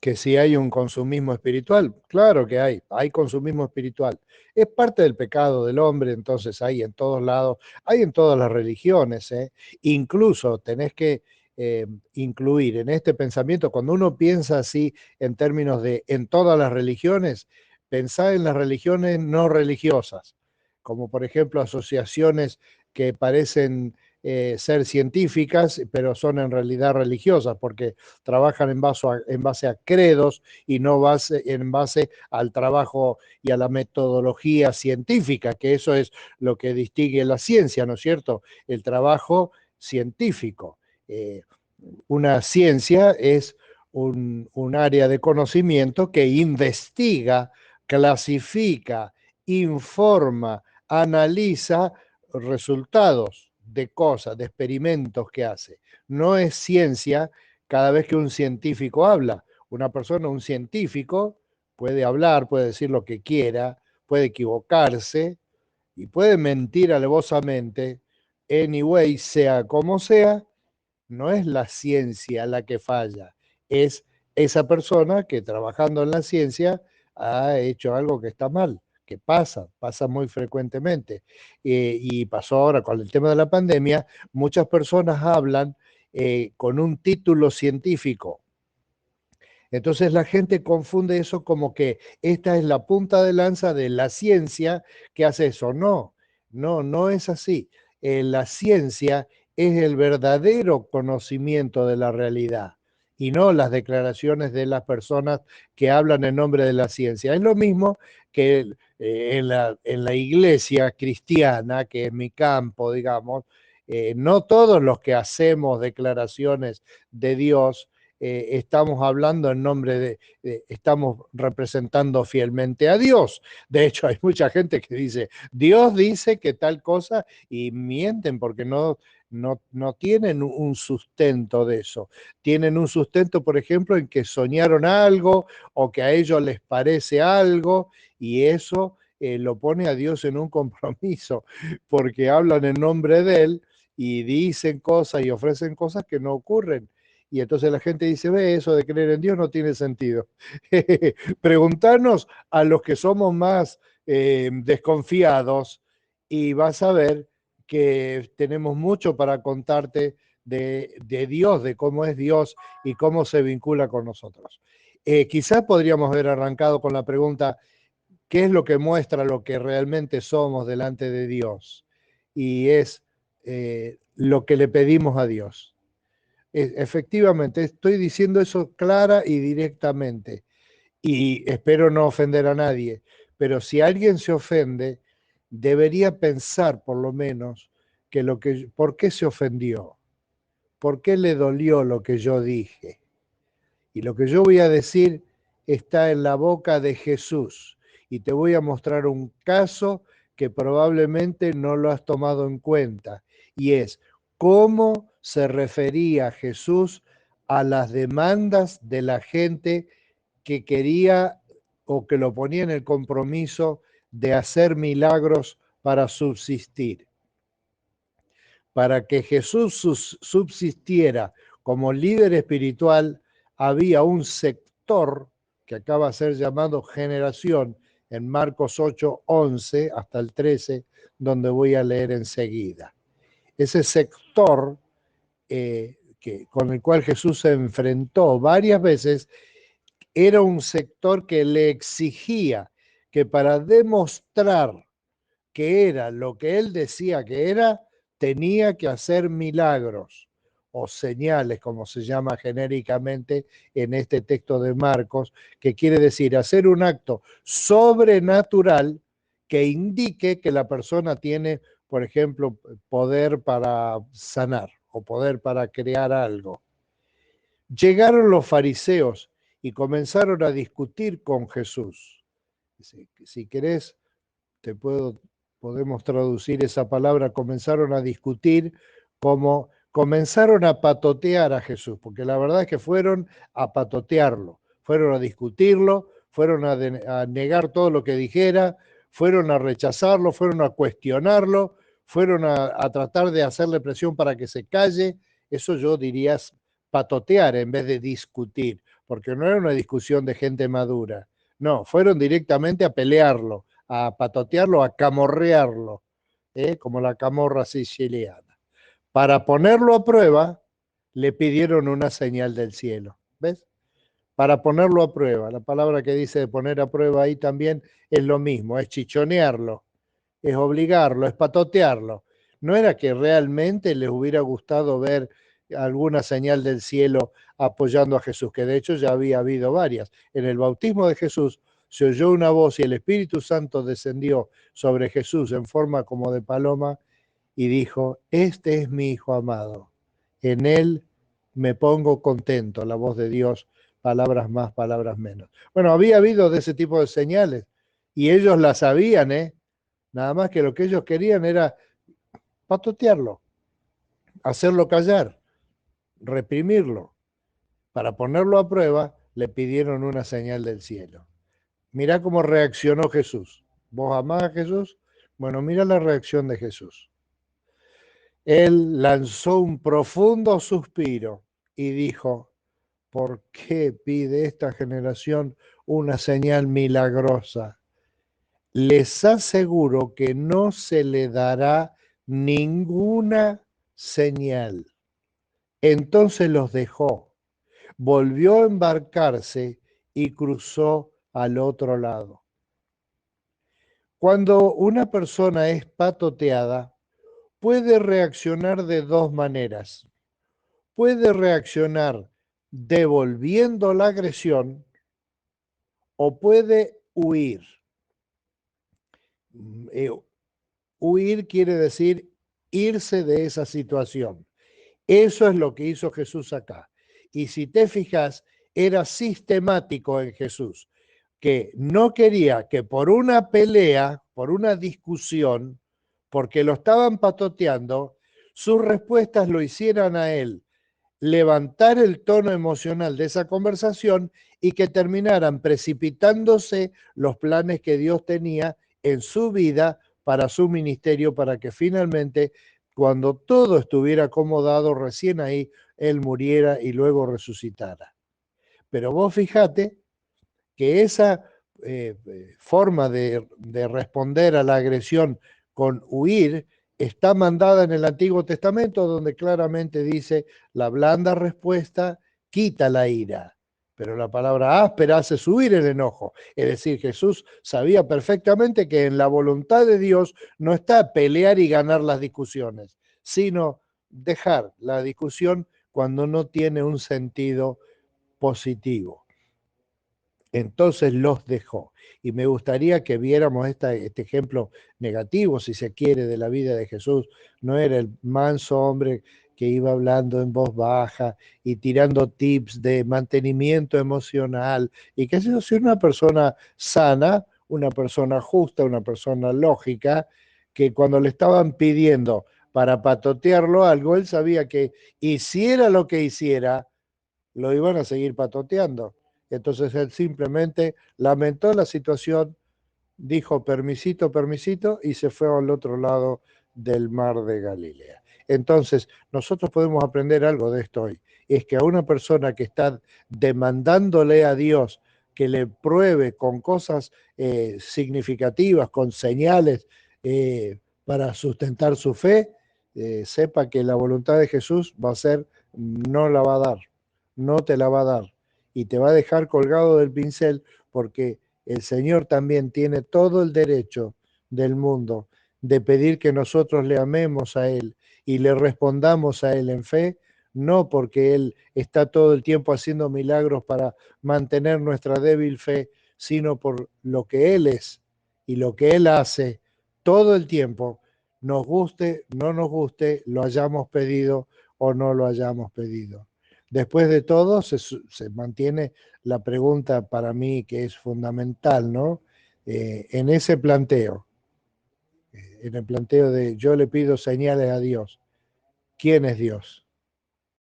Que si hay un consumismo espiritual, claro que hay consumismo espiritual. Es parte del pecado del hombre, entonces hay en todos lados, hay en todas las religiones, ¿eh? Incluso tenés que incluir en este pensamiento, cuando uno piensa así en términos de en todas las religiones, pensá en las religiones no religiosas, como por ejemplo asociaciones que parecen ser científicas, pero son en realidad religiosas, porque trabajan en base a credos y no en base al trabajo y a la metodología científica, que eso es lo que distingue la ciencia, ¿no es cierto? El trabajo científico. Eh, una ciencia es un área de conocimiento que investiga, clasifica, informa, analiza resultados de cosas, de experimentos que hace. No es ciencia cada vez que un científico habla. Una persona, un científico, puede hablar, puede decir lo que quiera, puede equivocarse y puede mentir alevosamente. Anyway, sea como sea, no es la ciencia la que falla, es esa persona que trabajando en la ciencia ha hecho algo que está mal, que pasa muy frecuentemente. Y pasó ahora con el tema de la pandemia, muchas personas hablan con un título científico. Entonces la gente confunde eso como que esta es la punta de lanza de la ciencia que hace eso. No, no es así. La ciencia es el verdadero conocimiento de la realidad y no las declaraciones de las personas que hablan en nombre de la ciencia. Es lo mismo que en la iglesia cristiana, que es mi campo, digamos, no todos los que hacemos declaraciones de Dios estamos hablando en nombre estamos representando fielmente a Dios. De hecho, hay mucha gente que dice, Dios dice que tal cosa y mienten porque no tienen un sustento de eso. Tienen un sustento, por ejemplo, en que soñaron algo o que a ellos les parece algo y eso lo pone a Dios en un compromiso porque hablan en nombre de Él y dicen cosas y ofrecen cosas que no ocurren. Y entonces la gente dice, ve, eso de creer en Dios no tiene sentido. Preguntarnos a los que somos más desconfiados y vas a ver que tenemos mucho para contarte de Dios, de cómo es Dios y cómo se vincula con nosotros. Quizás podríamos haber arrancado con la pregunta, ¿qué es lo que muestra lo que realmente somos delante de Dios? Y es lo que le pedimos a Dios. Efectivamente, estoy diciendo eso clara y directamente y espero no ofender a nadie, pero si alguien se ofende, debería pensar por lo menos por qué se ofendió, por qué le dolió lo que yo dije. Y lo que yo voy a decir está en la boca de Jesús y te voy a mostrar un caso que probablemente no lo has tomado en cuenta y es cómo se refería Jesús a las demandas de la gente que quería o que lo ponía en el compromiso de hacer milagros para subsistir. Para que Jesús subsistiera como líder espiritual, había un sector que acaba de ser llamado generación en Marcos 8:11 hasta el 13, donde voy a leer enseguida. Ese sector con el cual Jesús se enfrentó varias veces era un sector que le exigía que para demostrar que era lo que él decía que era, tenía que hacer milagros o señales, como se llama genéricamente en este texto de Marcos, que quiere decir hacer un acto sobrenatural que indique que la persona tiene, por ejemplo, poder para sanar o poder para crear algo. Llegaron los fariseos y comenzaron a discutir con Jesús. Si querés, podemos traducir esa palabra, comenzaron a discutir como comenzaron a patotear a Jesús, porque la verdad es que fueron a patotearlo, fueron a discutirlo, fueron a negar todo lo que dijera, fueron a rechazarlo, fueron a cuestionarlo, fueron a tratar de hacerle presión para que se calle. Eso yo diría patotear en vez de discutir, porque no era una discusión de gente madura. No, fueron directamente a pelearlo, a patotearlo, a camorrearlo, como la camorra siciliana. Para ponerlo a prueba, le pidieron una señal del cielo. ¿Ves? Para ponerlo a prueba. La palabra que dice de poner a prueba ahí también es lo mismo, es chichonearlo, es obligarlo, es patotearlo. No era que realmente les hubiera gustado ver alguna señal del cielo apoyando a Jesús, que de hecho ya había habido varias. En el bautismo de Jesús se oyó una voz y el Espíritu Santo descendió sobre Jesús en forma como de paloma y dijo, este es mi Hijo amado, en él me pongo contento, la voz de Dios, palabras más, palabras menos. Bueno, había habido de ese tipo de señales y ellos las sabían, ¿eh? Nada más que lo que ellos querían era patotearlo, hacerlo callar, reprimirlo. Para ponerlo a prueba, le pidieron una señal del cielo. Mirá cómo reaccionó Jesús. ¿Vos amás a Jesús? Bueno, mira la reacción de Jesús. Él lanzó un profundo suspiro y dijo, ¿por qué pide esta generación una señal milagrosa? Les aseguro que no se le dará ninguna señal. Entonces los dejó, volvió a embarcarse y cruzó al otro lado. Cuando una persona es patoteada, puede reaccionar de dos maneras. Puede reaccionar devolviendo la agresión o puede huir. Huir quiere decir irse de esa situación. Eso es lo que hizo Jesús acá. Y si te fijas, era sistemático en Jesús, que no quería que por una pelea, por una discusión, porque lo estaban patoteando, sus respuestas lo hicieran a él levantar el tono emocional de esa conversación y que terminaran precipitándose los planes que Dios tenía en su vida para su ministerio, para que finalmente, cuando todo estuviera acomodado, recién ahí Él muriera y luego resucitara. Pero vos fijate que esa forma de responder a la agresión con huir está mandada en el Antiguo Testamento, donde claramente dice, la blanda respuesta quita la ira, pero la palabra áspera hace subir el enojo. Es decir, Jesús sabía perfectamente que en la voluntad de Dios no está pelear y ganar las discusiones, sino dejar la discusión cuando no tiene un sentido positivo. Entonces los dejó. Y me gustaría que viéramos este ejemplo negativo, si se quiere, de la vida de Jesús. No era el manso hombre que iba hablando en voz baja y tirando tips de mantenimiento emocional. Y que si una persona sana, una persona justa, una persona lógica, que cuando le estaban pidiendo para patotearlo algo, él sabía que hiciera lo que hiciera, lo iban a seguir patoteando. Entonces él simplemente lamentó la situación, dijo permisito, permisito y se fue al otro lado del mar de Galilea. Entonces nosotros podemos aprender algo de esto hoy. Es que a una persona que está demandándole a Dios que le pruebe con cosas significativas, con señales para sustentar su fe, sepa que la voluntad de Jesús va a ser, no la va a dar, no te la va a dar y te va a dejar colgado del pincel porque el Señor también tiene todo el derecho del mundo de pedir que nosotros le amemos a Él y le respondamos a Él en fe, no porque Él está todo el tiempo haciendo milagros para mantener nuestra débil fe, sino por lo que Él es y lo que Él hace todo el tiempo, nos guste, no nos guste, lo hayamos pedido o no lo hayamos pedido. Después de todo, se mantiene la pregunta para mí que es fundamental, ¿no? En ese planteo, en el planteo de yo le pido señales a Dios, ¿quién es Dios?